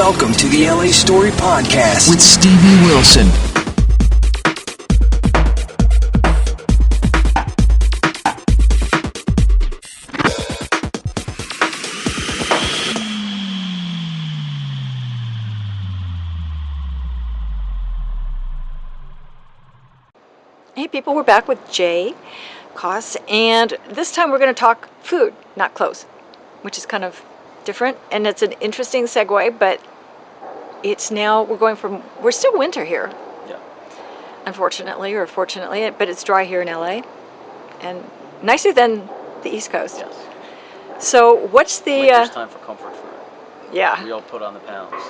Welcome to the LA Story Podcast with Stevie Wilson. Hey people, we're back with Jay Koss, and this time we're going to talk food, not clothes, which is kind of different, and it's an interesting segue, but it's now, we're still winter here. Yeah. Unfortunately, or fortunately, but it's dry here in LA, and nicer than the East Coast. Yes. So what's the... Winter's time for comfort food. Yeah. We all put on the pounds,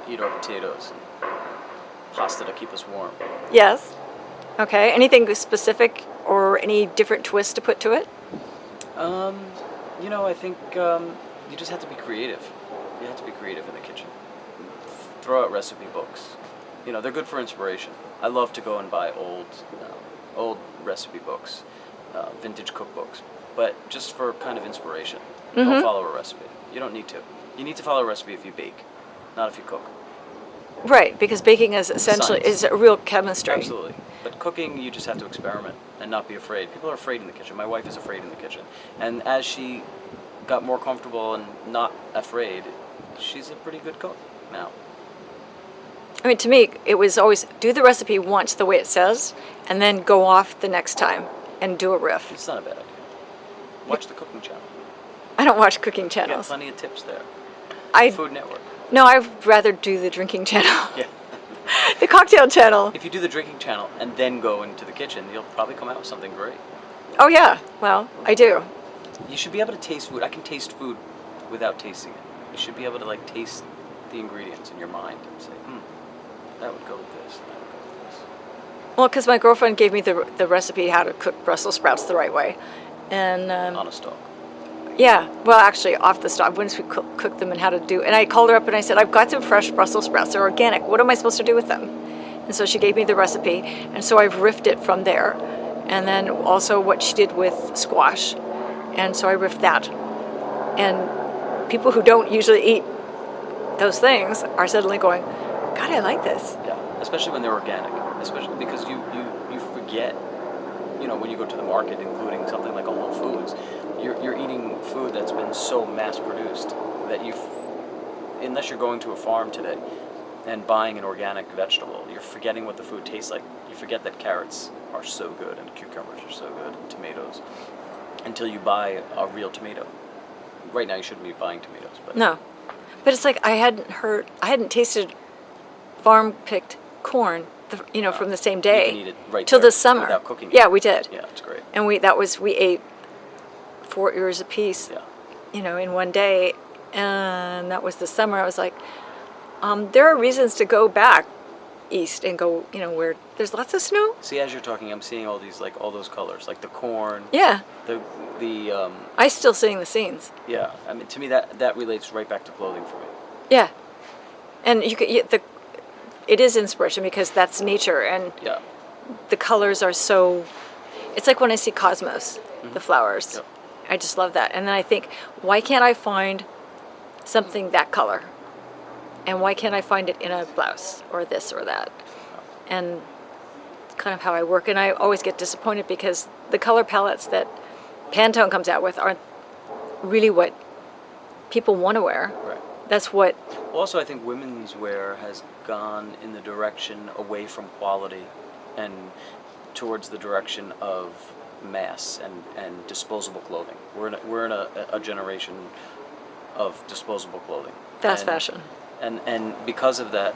eat our potatoes, and pasta to keep us warm. Yes. Okay. Anything specific or any different twist to put to it? I think you just have to be creative. You have to be creative in the kitchen. Throw out recipe books. They're good for inspiration. I love to go and buy old recipe books, vintage cookbooks, but just for kind of inspiration. Mm-hmm. Don't follow a recipe. You don't need to. You need to follow a recipe if you bake, not if you cook. Right, because baking is essentially is a real chemistry. Absolutely. But cooking, you just have to experiment and not be afraid. People are afraid in the kitchen. My wife is afraid in the kitchen. And as she got more comfortable and not afraid, she's a pretty good cook now. I mean, to me, it was always do the recipe once the way it says, and then go off the next time and do a riff. It's not a bad idea. Watch the cooking channel. I don't watch cooking You channels. got plenty of tips there. I Food Network. No, I'd rather do the drinking channel. Yeah. The cocktail channel. If you do the drinking channel and then go into the kitchen, you'll probably come out with something great. Oh yeah, well, I do. You should be able to taste food. I can taste food without tasting it. You should be able to taste the ingredients in your mind and say, that would go with this, that would go with this. Well, because my girlfriend gave me the recipe how to cook Brussels sprouts the right way, and On a stalk. yeah, well, actually, off the stove, once we cooked them and how to do. And I called her up and I said, I've got some fresh Brussels sprouts. They're organic. What am I supposed to do with them? And so she gave me the recipe, and so I've riffed it from there. And then also what she did with squash, and so I riffed that. And people who don't usually eat those things are suddenly going, God, I like this. Yeah, especially when they're organic. Especially because you forget, when you go to the market, including something like a Whole Foods, you're eating food that's been so mass-produced that unless you're going to a farm today and buying an organic vegetable, you're forgetting what the food tastes like. You forget that carrots are so good and cucumbers are so good and tomatoes until you buy a real tomato. Right now you shouldn't be buying tomatoes, but No. But it's like I hadn't tasted farm-picked corn, from the same day. you can eat it right till there the summer. without cooking it. Yeah, we did. Yeah, it's great. And we ate 4 ears apiece, Yeah. in one day, and that was the summer. I was like, there are reasons to go back east and go, where there's lots of snow. See, as you're talking, I'm seeing all those colors, like the corn. Yeah. The I still seeing the scenes. Yeah, I mean, to me that relates right back to clothing for me. Yeah. And it is inspiration because that's nature, and Yeah. the colors are so. It's like when I see cosmos, the flowers. Yep. I just love that. And then I think, why can't I find something that color? And why can't I find it in a blouse or this or that? And kind of how I work. And I always get disappointed because the color palettes that Pantone comes out with aren't really what people want to wear. Right. That's what... Also, I think women's wear has gone in the direction away from quality and towards the direction of mass and disposable clothing. We're in a generation of disposable clothing. Fast fashion. And because of that,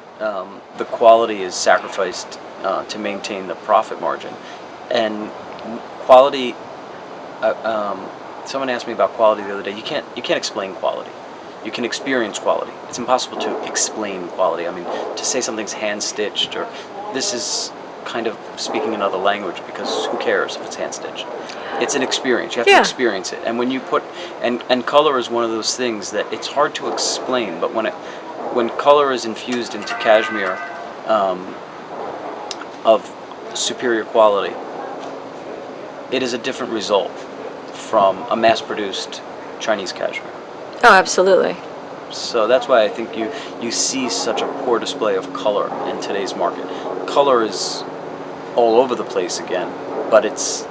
the quality is sacrificed to maintain the profit margin. And quality. Someone asked me about quality the other day. You can't explain quality. You can experience quality. It's impossible to explain quality. I mean, to say something's hand stitched or this is kind of speaking another language because who cares if it's hand stitched? It's an experience. You have to experience it. And when you put and color is one of those things that it's hard to explain. But when color is infused into cashmere of superior quality, it is a different result from a mass-produced Chinese cashmere. Oh, absolutely. So that's why I think you see such a poor display of color in today's market. Color is all over the place again, but it's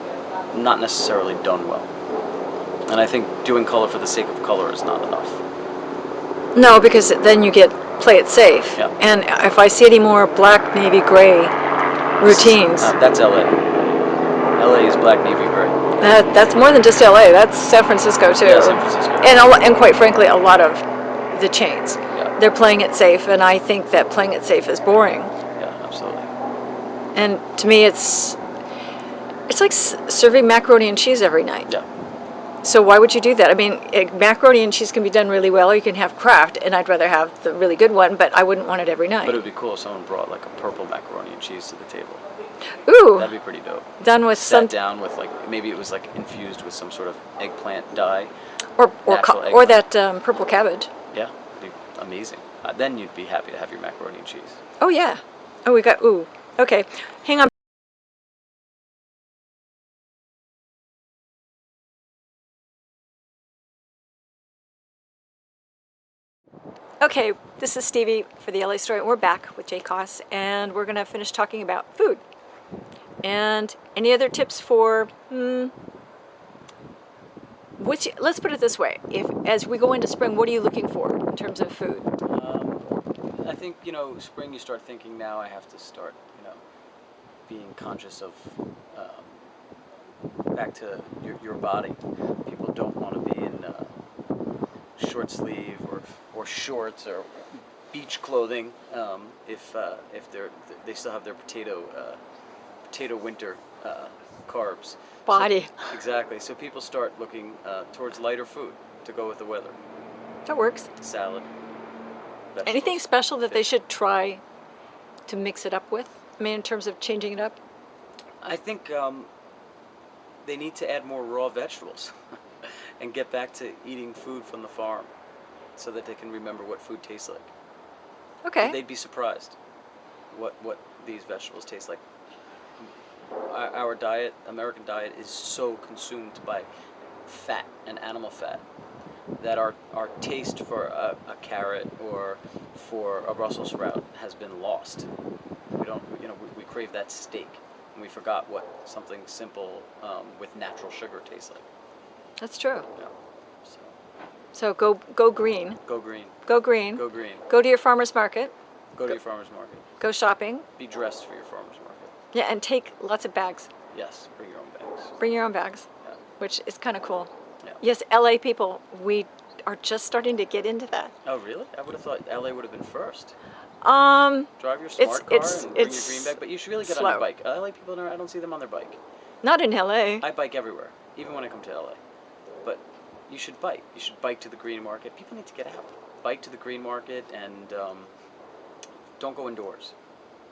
not necessarily done well. And I think doing color for the sake of color is not enough. No, because then you get play it safe. Yeah. And if I see any more black, navy, gray routines, That's LA. LA is black, navy, gray. that's more than just LA. That's San Francisco too. Yeah, San Francisco. And quite frankly, a lot of the chains. Yeah. They're playing it safe, and I think that playing it safe is boring. Yeah, absolutely. And to me, it's like serving macaroni and cheese every night. Yeah. So why would you do that? I mean, macaroni and cheese can be done really well, or you can have Kraft, and I'd rather have the really good one, but I wouldn't want it every night. But it would be cool if someone brought like a purple macaroni and cheese to the table. Ooh, That'd be pretty dope. done with Sat some, down with like maybe it was like infused with some sort of eggplant dye. or natural that purple cabbage. Yeah, it'd be amazing. Then you'd be happy to have your macaroni and cheese. Oh yeah. Oh, we got Okay, hang on. Okay, this is Stevie for the LA Story. We're back with Jay Koss, and we're going to finish talking about food. And any other tips for, let's put it this way. As we go into spring, what are you looking for in terms of food? I think, spring you start thinking now I have to start, being conscious of back to your body. People don't want to be in short sleeve or shorts or beach clothing if they still have their potato winter carbs. Body. So, exactly. So people start looking towards lighter food to go with the weather. That works. Salad. Vegetables, Anything special that they fish. should try to mix it up with? I mean, in terms of changing it up? I think they need to add more raw vegetables and get back to eating food from the farm so that they can remember what food tastes like. Okay. They'd be surprised what these vegetables taste like. Our diet, American diet, is so consumed by fat and animal fat that our taste for a carrot or for a Brussels sprout has been lost. We don't, we crave that steak, and we forgot what something simple with natural sugar tastes like. That's true. Yeah. So go green. Go green. Go green. Go green. Go to your farmer's market. Go to your farmer's market. Go shopping. Be dressed for your farmer's market. Yeah, and take lots of bags. Yes, bring your own bags. Bring your own bags, Yeah. which is kind of cool. Yeah. Yes, LA people, we are just starting to get into that. Oh, really? I would have thought LA would have been first. Um, Drive your smart car and bring your it's green bag, but you should really get on slow. your bike. LA people, I don't see them on their bike. Not in LA. I bike everywhere, even when I come to LA. But you should bike. You should bike to the green market. People need to get out. Bike to the green market and don't go indoors.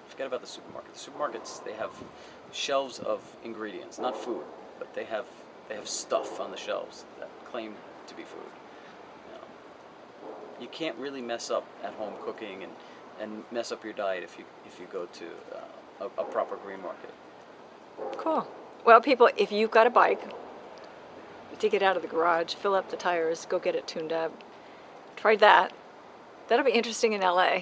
Forget about the supermarket. The supermarkets, they have shelves of ingredients, not food, but they have stuff on the shelves that claim to be food. You can't really mess up at home cooking and mess up your diet if you go to a proper green market. Cool. Well, people, if you've got a bike, take it out of the garage, fill up the tires, go get it tuned up. Try that. That'll be interesting in LA.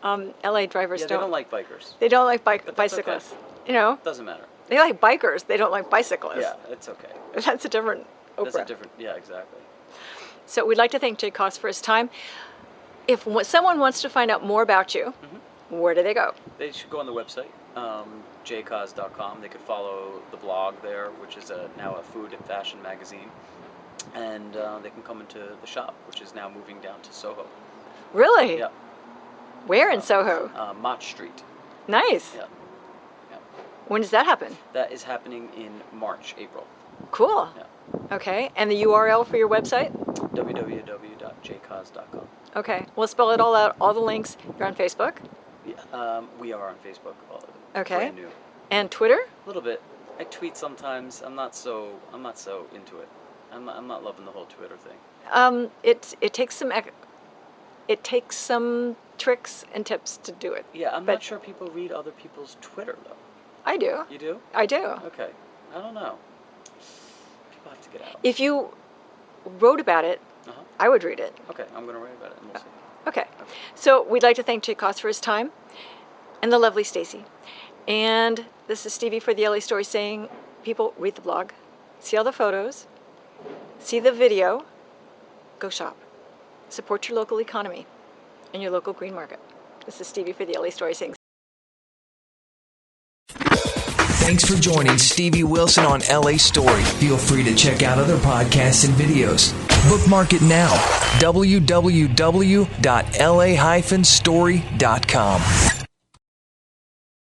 LA drivers Yeah, they don't like bikers. They don't like But that's bicyclists. okay. Doesn't matter. They like bikers. They don't like bicyclists. Yeah, it's okay. That's a different Oprah. That's a different. Yeah, exactly. So we'd like to thank Jay Koss for his time. If someone wants to find out more about you, where do they go? They should go on the website, jcause.com. They could follow the blog there, which is now a food and fashion magazine. And they can come into the shop, which is now moving down to Soho. Really? Yeah. Where in Soho? Mott Street. Nice. Yeah. Yeah. When does that happen? That is happening in March, April. Cool. Yeah. Okay. And the URL for your website? www.jcause.com. Okay. We'll spell it all out, all the links. You're on Facebook? Yeah. We are on Facebook. Okay. Brand new. And Twitter? A little bit. I tweet sometimes. I'm not so into it. I'm not loving the whole Twitter thing. It takes some tricks and tips to do it. Yeah, I'm not sure people read other people's Twitter though. I do. You do? I do. Okay. I don't know. People have to get out. If you wrote about it I would read it. Okay, I'm going to write about it and we'll see. Okay. So we'd like to thank Jake Koss for his time and the lovely Stacy. And this is Stevie for the LA Story saying, people, read the blog, see all the photos, see the video, go shop. Support your local economy and your local green market. This is Stevie for the LA Story saying. Thanks for joining Stevie Wilson on LA Story. Feel free to check out other podcasts and videos. Bookmark it now. www.la-story.com.